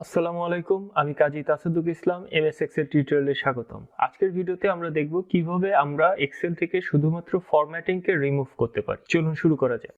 আসসালামু আলাইকুম, আমি কাজী তাসাদুক ইসলাম এমএস এক্সেল টিউটোরিয়ালে স্বাগতম। আজকের ভিডিওতে আমরা দেখব কিভাবে আমরা এক্সেল থেকে শুধুমাত্র ফরম্যাটিং কে রিমুভ করতে পারি। চলুন শুরু করা যাক।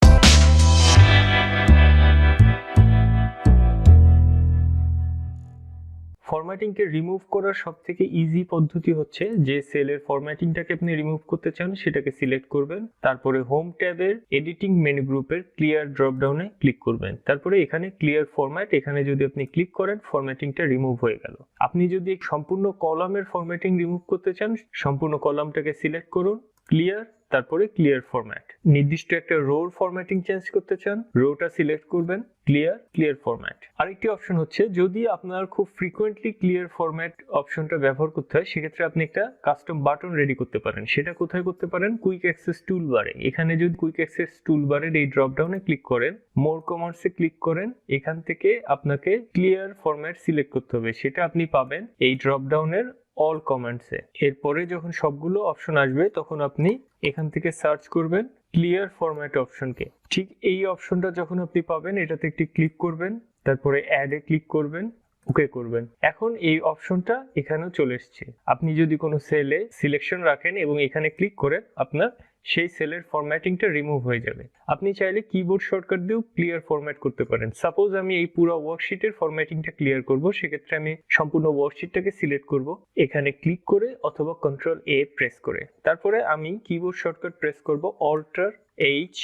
ফরম্যাটিং কে রিমুভ করার সবথেকে ইজি পদ্ধতি হচ্ছে যে সেলের ফরম্যাটিংটাকে আপনি রিমুভ করতে চান সেটাকে সিলেক্ট করবেন, তারপরে হোম ট্যাবের এডিটিং মেনু গ্রুপের ক্লিয়ার ড্রপডাউনে ক্লিক করবেন, তারপরে এখানে ক্লিয়ার ফরম্যাট এখানে যদি আপনি ক্লিক করেন ফরম্যাটিংটা রিমুভ হয়ে গেল। আপনি যদি সম্পূর্ণ কলামের ফরম্যাটিং রিমুভ করতে চান সম্পূর্ণ কলামটাকে সিলেক্ট করুন, ক্লিয়ার, তারপরে ক্লিয়ার ফরম্যাট। নির্দিষ্ট একটা রোর ফরম্যাটিং চেঞ্জ করতে চান রোটা সিলেক্ট করবেন, ক্লিয়ার ফরম্যাট। আরেকটি অপশন হচ্ছে যদি আপনার খুব ফ্রিকোয়েন্টলি ক্লিয়ার ফরম্যাট অপশনটা ব্যবহার করতে হয় সেক্ষেত্রে আপনি একটা কাস্টম বাটন রেডি করতে পারেন। সেটা কোথায় করতে পারেন? কুইক অ্যাক্সেস টুলবারে। এখানে যদি কুইক অ্যাক্সেস টুলবারের এই ড্রপ ডাউনে ক্লিক করেন, মোর কমান্ডসে ক্লিক করেন, এখান থেকে আপনাকে ক্লিয়ার ফরম্যাট সিলেক্ট করতে হবে। সেটা আপনি পাবেন এই ড্রপ ডাউনের অল কমান্ডসে। এরপরে যখন সবগুলো অপশন আসবে তখন আপনি এখান থেকে সার্চ করবেন ক্লিয়ার ফরম্যাট অপশনকে। ঠিক এই অপশনটা যখন আপনি পাবেন এটাতে একটি ক্লিক করবেন, তারপরে অ্যাড এ ক্লিক করবেন, ওকে করবেন। এখন এই অপশনটা এখানেও চলে এসেছে। আপনি যদি কোনো সেলে সিলেকশন রাখেন এবং এখানে ক্লিক করেন আপনার সেই সেলের ফরম্যাটিংটা রিমুভ হয়ে যাবে। আপনি চাইলে কিবোর্ড শর্টকাট দিয়েও ক্লিয়ার ফরম্যাট করতে পারেন। সাপোজ আমি এই পুরো ওয়ার্কশিটের ফরম্যাটিংটা ক্লিয়ার করব, সেক্ষেত্রে আমি সম্পূর্ণ ওয়ার্কশিটটাকে সিলেক্ট করব এখানে ক্লিক করে অথবা কন্ট্রোল এ প্রেস করে, তারপরে আমি কিবোর্ড শর্টকাট প্রেস করব Alt-H-E-F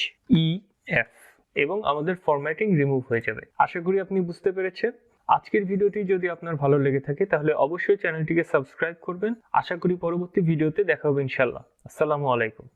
এবং আমাদের ফরম্যাটিং রিমুভ হয়ে যাবে। আশা করি আপনি বুঝতে পেরেছেন। আজকের ভিডিওটি যদি আপনার ভালো লেগে থাকে তাহলে অবশ্যই চ্যানেলটিকে সাবস্ক্রাইব করবেন। আশা করি পরবর্তী ভিডিওতে দেখা হবে ইনশাআল্লাহ। আসসালামু আলাইকুম।